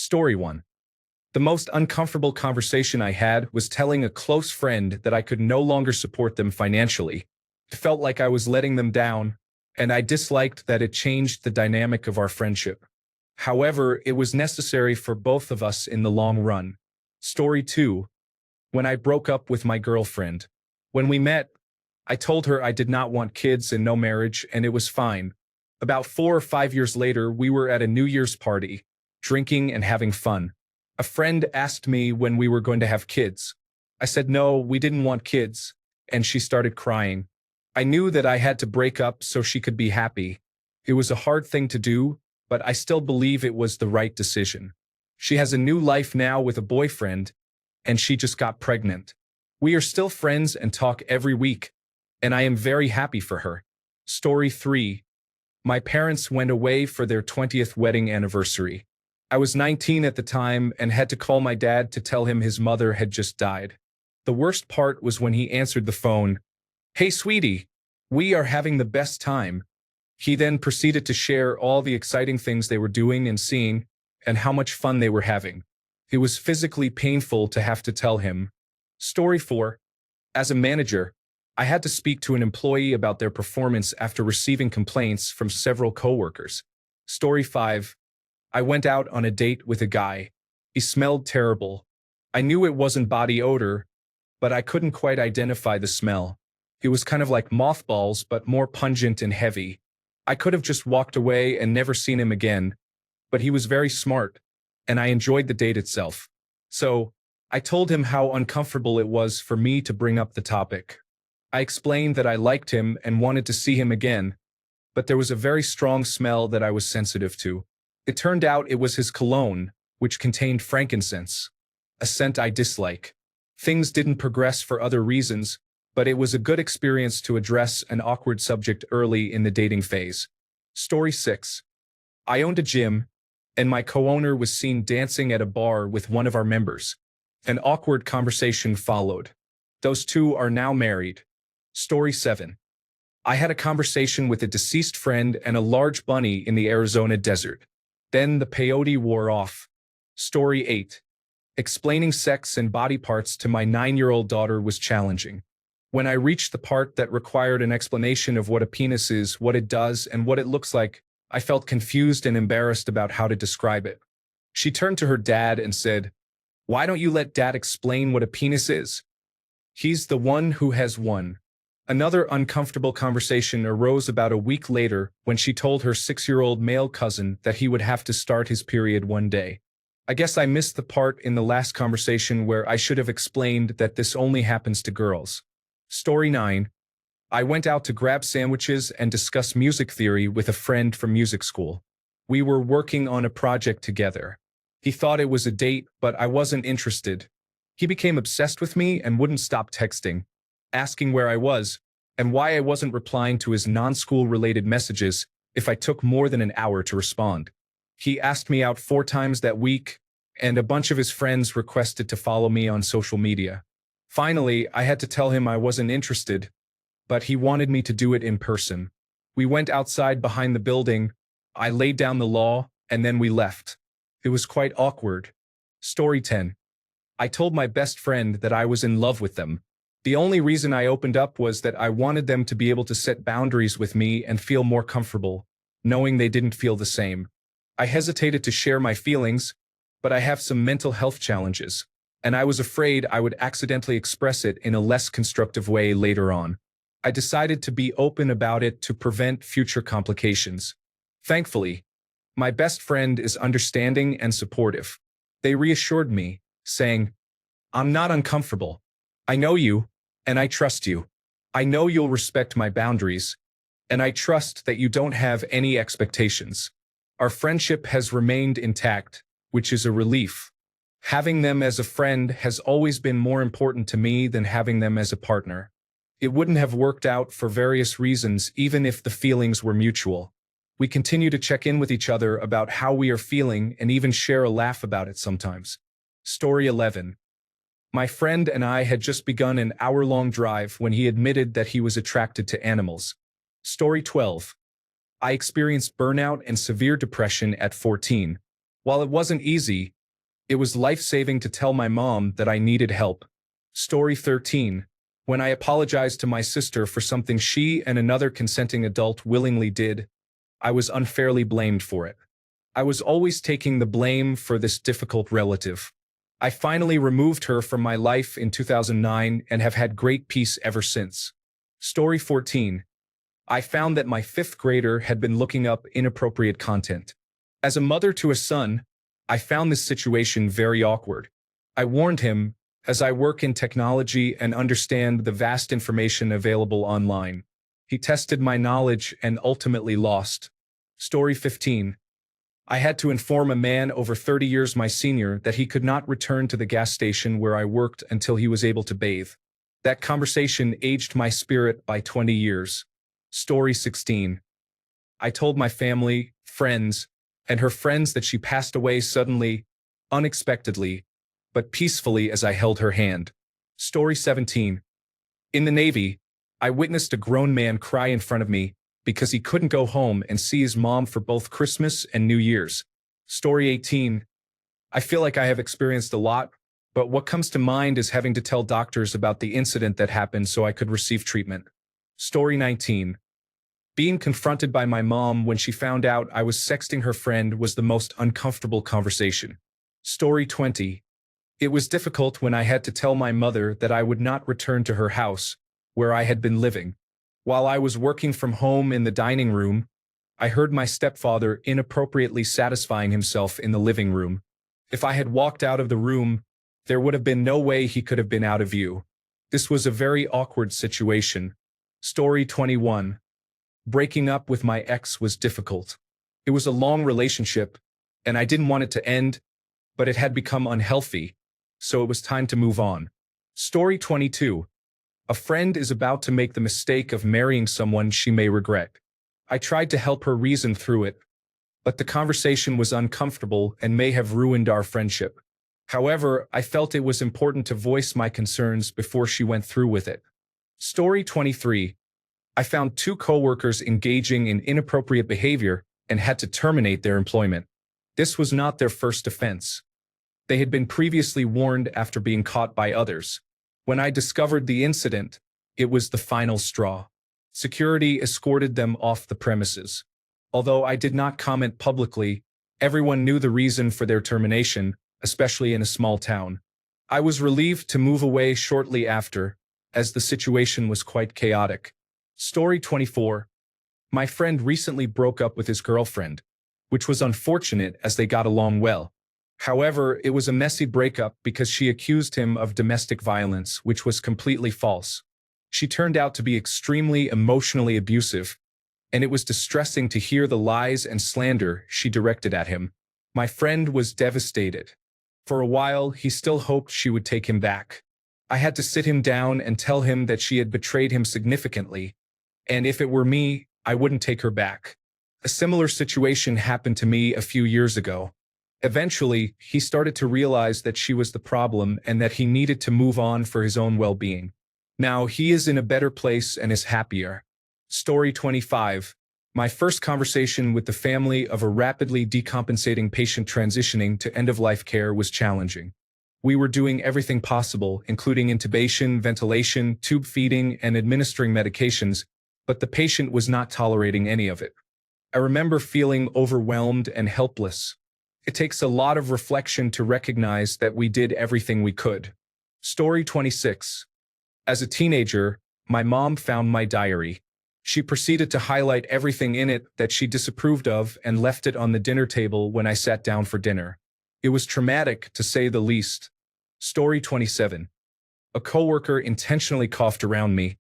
Story 1. The most uncomfortable conversation I had was telling a close friend that I could no longer support them financially. It felt like I was letting them down, and I disliked that it changed the dynamic of our friendship. However, it was necessary for both of us in the long run. Story 2. When I broke up with my girlfriend. When we met, I told her I did not want kids and no marriage, and it was fine. About 4 or 5 years later, we were at a New Year's party, drinking and having fun. A friend asked me when we were going to have kids. I said no, we didn't want kids, and she started crying. I knew that I had to break up so she could be happy. It was a hard thing to do, but I still believe it was the right decision. She has a new life now with a boyfriend, and she just got pregnant. We are still friends and talk every week, and I am very happy for her. Story 3. My parents went away for their 20th wedding anniversary. I was 19 at the time and had to call my dad to tell him his mother had just died. The worst part was when he answered the phone. "Hey, sweetie, we are having the best time." He then proceeded to share all the exciting things they were doing and seeing, and how much fun they were having. It was physically painful to have to tell him. Story 4. As a manager, I had to speak to an employee about their performance after receiving complaints from several coworkers. Story 5. I went out on a date with a guy. He smelled terrible. I knew it wasn't body odor, but I couldn't quite identify the smell. It was kind of like mothballs, but more pungent and heavy. I could have just walked away and never seen him again, but he was very smart, and I enjoyed the date itself. So, I told him how uncomfortable it was for me to bring up the topic. I explained that I liked him and wanted to see him again, but there was a very strong smell that I was sensitive to. It turned out it was his cologne, which contained frankincense, a scent I dislike. Things didn't progress for other reasons, but it was a good experience to address an awkward subject early in the dating phase. Story 6. I owned a gym, and my co-owner was seen dancing at a bar with one of our members. An awkward conversation followed. Those two are now married. Story 7. I had a conversation with a deceased friend and a large bunny in the Arizona desert. Then the peyote wore off. Story 8. Explaining sex and body parts to my 9-year-old daughter was challenging. When I reached the part that required an explanation of what a penis is, what it does, and what it looks like, I felt confused and embarrassed about how to describe it. She turned to her dad and said, "Why don't you let Dad explain what a penis is? He's the one who has one." Another uncomfortable conversation arose about a week later when she told her 6-year-old male cousin that he would have to start his period one day. I guess I missed the part in the last conversation where I should have explained that this only happens to girls. Story 9. I went out to grab sandwiches and discuss music theory with a friend from music school. We were working on a project together. He thought it was a date, but I wasn't interested. He became obsessed with me and wouldn't stop texting, asking where I was, and why I wasn't replying to his non-school related messages if I took more than an hour to respond. He asked me out 4 times that week, and a bunch of his friends requested to follow me on social media. Finally, I had to tell him I wasn't interested, but he wanted me to do it in person. We went outside behind the building, I laid down the law, and then we left. It was quite awkward. Story 10. I told my best friend that I was in love with them. The only reason I opened up was that I wanted them to be able to set boundaries with me and feel more comfortable, knowing they didn't feel the same. I hesitated to share my feelings, but I have some mental health challenges, and I was afraid I would accidentally express it in a less constructive way later on. I decided to be open about it to prevent future complications. Thankfully, my best friend is understanding and supportive. They reassured me, saying, "I'm not uncomfortable. I know you, and I trust you. I know you'll respect my boundaries, and I trust that you don't have any expectations." Our friendship has remained intact, which is a relief. Having them as a friend has always been more important to me than having them as a partner. It wouldn't have worked out for various reasons even if the feelings were mutual. We continue to check in with each other about how we are feeling and even share a laugh about it sometimes. Story 11. My friend and I had just begun an hour-long drive when he admitted that he was attracted to animals. Story 12. I experienced burnout and severe depression at 14. While it wasn't easy, it was life-saving to tell my mom that I needed help. Story 13. When I apologized to my sister for something she and another consenting adult willingly did, I was unfairly blamed for it. I was always taking the blame for this difficult relative. I finally removed her from my life in 2009 and have had great peace ever since. Story 14. I found that my fifth grader had been looking up inappropriate content. As a mother to a son, I found this situation very awkward. I warned him, as I work in technology and understand the vast information available online. He tested my knowledge and ultimately lost. Story 15. I had to inform a man over 30 years my senior that he could not return to the gas station where I worked until he was able to bathe. That conversation aged my spirit by 20 years. Story 16. I told my family, friends, and her friends that she passed away suddenly, unexpectedly, but peacefully as I held her hand. Story 17. In the Navy, I witnessed a grown man cry in front of me because he couldn't go home and see his mom for both Christmas and New Year's. Story 18. I feel like I have experienced a lot, but what comes to mind is having to tell doctors about the incident that happened so I could receive treatment. Story 19. Being confronted by my mom when she found out I was sexting her friend was the most uncomfortable conversation. Story 20. It was difficult when I had to tell my mother that I would not return to her house, where I had been living. While I was working from home in the dining room, I heard my stepfather inappropriately satisfying himself in the living room. If I had walked out of the room, there would have been no way he could have been out of view. This was a very awkward situation. Story 21. Breaking up with my ex was difficult. It was a long relationship, and I didn't want it to end, but it had become unhealthy, so it was time to move on. Story 22. A friend is about to make the mistake of marrying someone she may regret. I tried to help her reason through it, but the conversation was uncomfortable and may have ruined our friendship. However, I felt it was important to voice my concerns before she went through with it. Story 23. I found two coworkers engaging in inappropriate behavior and had to terminate their employment. This was not their first offense. They had been previously warned after being caught by others. When I discovered the incident, it was the final straw. Security escorted them off the premises. Although I did not comment publicly, everyone knew the reason for their termination, especially in a small town. I was relieved to move away shortly after, as the situation was quite chaotic. Story 24. My friend recently broke up with his girlfriend, which was unfortunate as they got along well. However, it was a messy breakup because she accused him of domestic violence, which was completely false. She turned out to be extremely emotionally abusive, and it was distressing to hear the lies and slander she directed at him. My friend was devastated. For a while, he still hoped she would take him back. I had to sit him down and tell him that she had betrayed him significantly, and if it were me, I wouldn't take her back. A similar situation happened to me a few years ago. Eventually, he started to realize that she was the problem and that he needed to move on for his own well-being. Now, he is in a better place and is happier. Story 25. My first conversation with the family of a rapidly decompensating patient transitioning to end-of-life care was challenging. We were doing everything possible, including intubation, ventilation, tube feeding, and administering medications, but the patient was not tolerating any of it. I remember feeling overwhelmed and helpless. It takes a lot of reflection to recognize that we did everything we could. Story 26. As a teenager, my mom found my diary. She proceeded to highlight everything in it that she disapproved of and left it on the dinner table when I sat down for dinner. It was traumatic, to say the least. Story 27. A coworker intentionally coughed around me,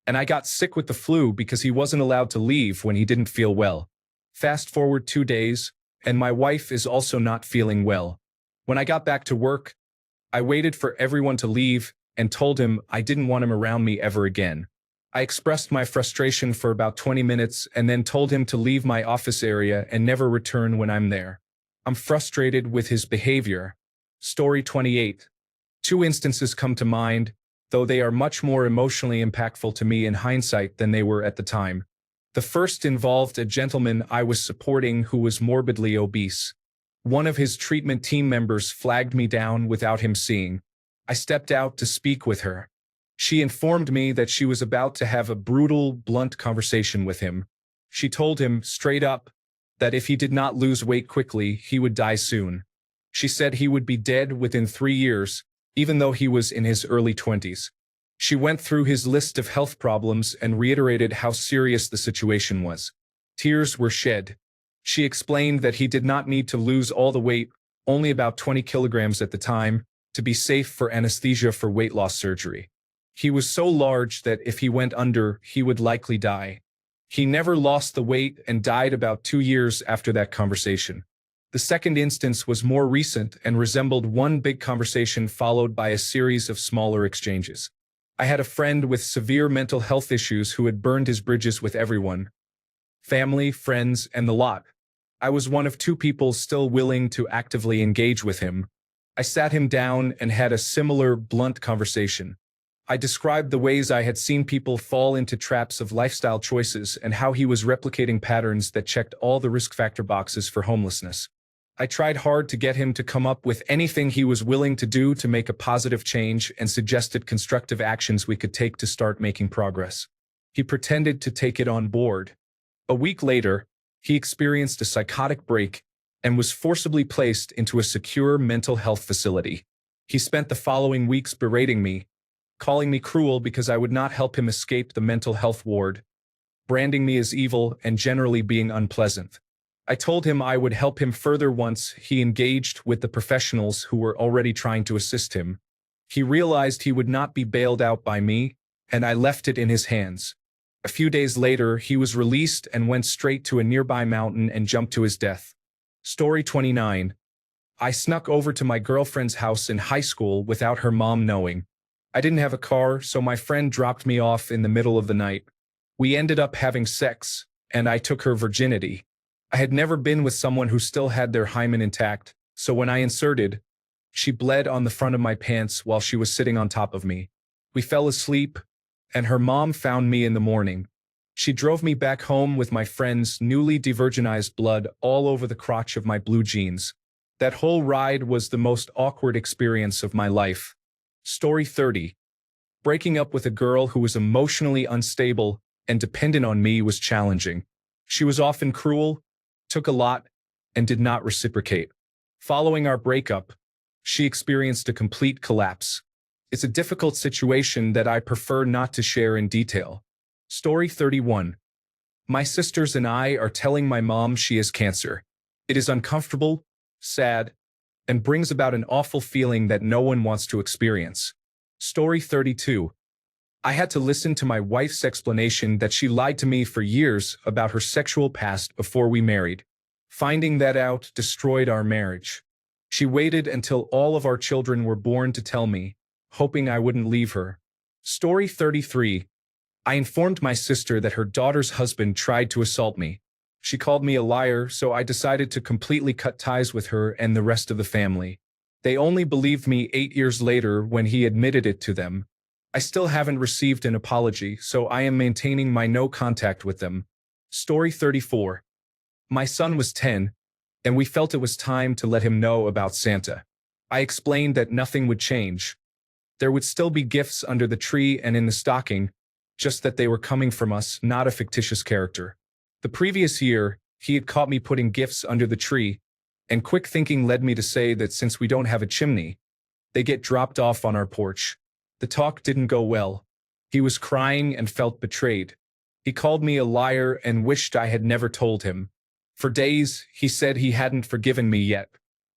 and I got sick with the flu because he wasn't allowed to leave when he didn't feel well. Fast forward 2 days, and my wife is also not feeling well. When I got back to work, I waited for everyone to leave and told him I didn't want him around me ever again. I expressed my frustration for about 20 minutes and then told him to leave my office area and never return when I'm there. I'm frustrated with his behavior. Story 28. 2 instances come to mind, though they are much more emotionally impactful to me in hindsight than they were at the time. The first involved a gentleman I was supporting who was morbidly obese. One of his treatment team members flagged me down without him seeing. I stepped out to speak with her. She informed me that she was about to have a brutal, blunt conversation with him. She told him, straight up, that if he did not lose weight quickly, he would die soon. She said he would be dead within 3 years, even though he was in his early 20s. She went through his list of health problems and reiterated how serious the situation was. Tears were shed. She explained that he did not need to lose all the weight, only about 20 kilograms at the time, to be safe for anesthesia for weight loss surgery. He was so large that if he went under, he would likely die. He never lost the weight and died about 2 years after that conversation. The second instance was more recent and resembled one big conversation followed by a series of smaller exchanges. I had a friend with severe mental health issues who had burned his bridges with everyone, family, friends, and the lot. I was one of 2 people still willing to actively engage with him. I sat him down and had a similar, blunt conversation. I described the ways I had seen people fall into traps of lifestyle choices and how he was replicating patterns that checked all the risk factor boxes for homelessness. I tried hard to get him to come up with anything he was willing to do to make a positive change and suggested constructive actions we could take to start making progress. He pretended to take it on board. A week later, he experienced a psychotic break and was forcibly placed into a secure mental health facility. He spent the following weeks berating me, calling me cruel because I would not help him escape the mental health ward, branding me as evil and generally being unpleasant. I told him I would help him further once he engaged with the professionals who were already trying to assist him. He realized he would not be bailed out by me, and I left it in his hands. A few days later, he was released and went straight to a nearby mountain and jumped to his death. Story 29. I snuck over to my girlfriend's house in high school without her mom knowing. I didn't have a car, so my friend dropped me off in the middle of the night. We ended up having sex, and I took her virginity. I had never been with someone who still had their hymen intact, so when I inserted, she bled on the front of my pants while she was sitting on top of me. We fell asleep, and her mom found me in the morning. She drove me back home with my friend's newly devirginized blood all over the crotch of my blue jeans. That whole ride was the most awkward experience of my life. Story 30. Breaking up with a girl who was emotionally unstable and dependent on me was challenging. She was often cruel, took a lot, and did not reciprocate. Following our breakup, she experienced a complete collapse. It's a difficult situation that I prefer not to share in detail. Story 31. My sisters and I are telling my mom she has cancer. It is uncomfortable, sad, and brings about an awful feeling that no one wants to experience. Story 32. I had to listen to my wife's explanation that she lied to me for years about her sexual past before we married. Finding that out destroyed our marriage. She waited until all of our children were born to tell me, hoping I wouldn't leave her. Story 33. I informed my sister that her daughter's husband tried to assault me. She called me a liar, so I decided to completely cut ties with her and the rest of the family. They only believed me 8 years later when he admitted it to them. I still haven't received an apology, so I am maintaining my no contact with them. Story 34. My son was 10, and we felt it was time to let him know about Santa. I explained that nothing would change. There would still be gifts under the tree and in the stocking, just that they were coming from us, not a fictitious character. The previous year, he had caught me putting gifts under the tree, and quick thinking led me to say that since we don't have a chimney, they get dropped off on our porch. The talk didn't go well. He was crying and felt betrayed. He called me a liar and wished I had never told him. For days, he said he hadn't forgiven me yet.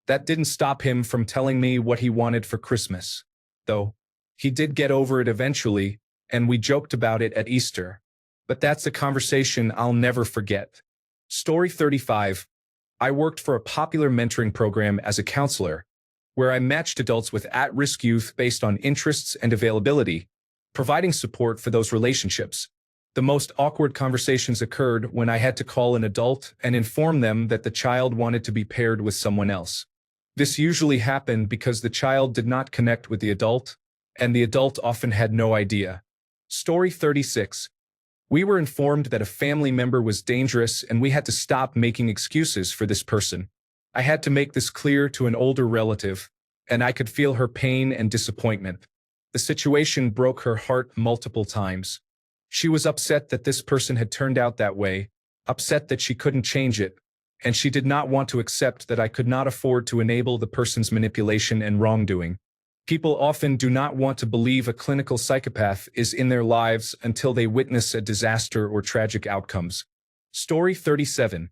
That didn't stop him from telling me what he wanted for Christmas. Though, he did get over it eventually, and we joked about it at Easter. But that's a conversation I'll never forget. Story 35. I worked for a popular mentoring program as a counselor, where I matched adults with at-risk youth based on interests and availability, providing support for those relationships. The most awkward conversations occurred when I had to call an adult and inform them that the child wanted to be paired with someone else. This usually happened because the child did not connect with the adult, and the adult often had no idea. Story 36. We were informed that a family member was dangerous and we had to stop making excuses for this person. I had to make this clear to an older relative, and I could feel her pain and disappointment. The situation broke her heart multiple times. She was upset that this person had turned out that way, upset that she couldn't change it, and she did not want to accept that I could not afford to enable the person's manipulation and wrongdoing. People often do not want to believe a clinical psychopath is in their lives until they witness a disaster or tragic outcomes. Story 37.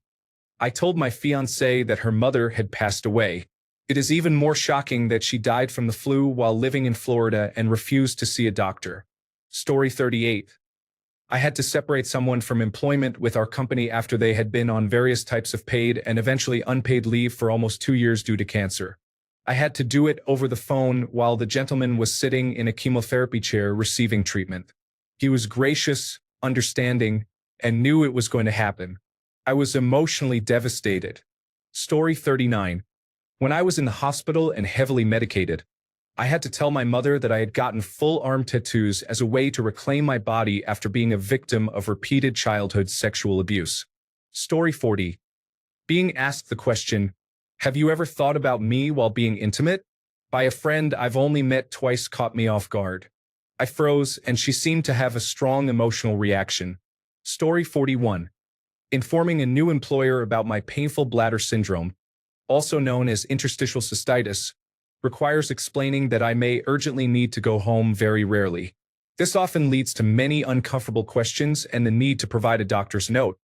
I told my fiancée that her mother had passed away. It is even more shocking that she died from the flu while living in Florida and refused to see a doctor. Story 38. I had to separate someone from employment with our company after they had been on various types of paid and eventually unpaid leave for almost 2 years due to cancer. I had to do it over the phone while the gentleman was sitting in a chemotherapy chair receiving treatment. He was gracious, understanding, and knew it was going to happen. I was emotionally devastated. Story 39. When I was in the hospital and heavily medicated, I had to tell my mother that I had gotten full arm tattoos as a way to reclaim my body after being a victim of repeated childhood sexual abuse. Story 40. Being asked the question, "Have you ever thought about me while being intimate?" by a friend I've only met twice caught me off guard. I froze, and she seemed to have a strong emotional reaction. Story 41. Informing a new employer about my painful bladder syndrome, also known as interstitial cystitis, requires explaining that I may urgently need to go home very rarely. This often leads to many uncomfortable questions and the need to provide a doctor's note,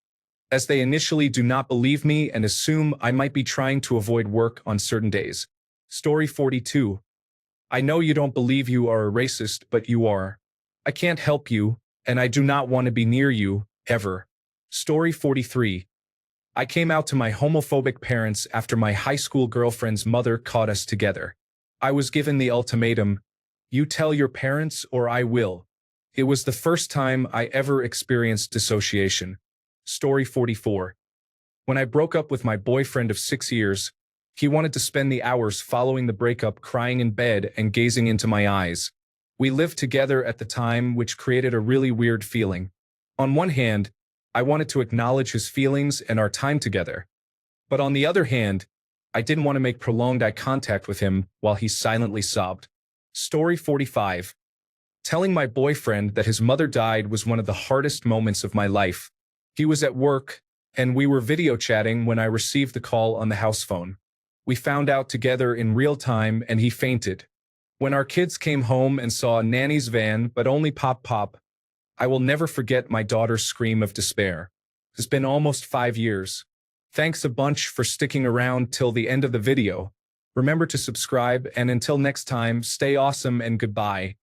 as they initially do not believe me and assume I might be trying to avoid work on certain days. Story 42. I know you don't believe you are a racist, but you are. I can't help you, and I do not want to be near you, ever. Story 43. I came out to my homophobic parents after my high school girlfriend's mother caught us together. I was given the ultimatum, "You tell your parents or I will." It was the first time I ever experienced dissociation. Story 44. When I broke up with my boyfriend of 6 years, he wanted to spend the hours following the breakup crying in bed and gazing into my eyes. We lived together at the time, which created a really weird feeling. On one hand, I wanted to acknowledge his feelings and our time together. But on the other hand, I didn't want to make prolonged eye contact with him while he silently sobbed. Story 45. Telling my boyfriend that his mother died was one of the hardest moments of my life. He was at work, and we were video chatting when I received the call on the house phone. We found out together in real time, and he fainted. When our kids came home and saw a nanny's van, but only pop pop, I will never forget my daughter's scream of despair. It's been almost 5 years. Thanks a bunch for sticking around till the end of the video. Remember to subscribe, and until next time, stay awesome and goodbye.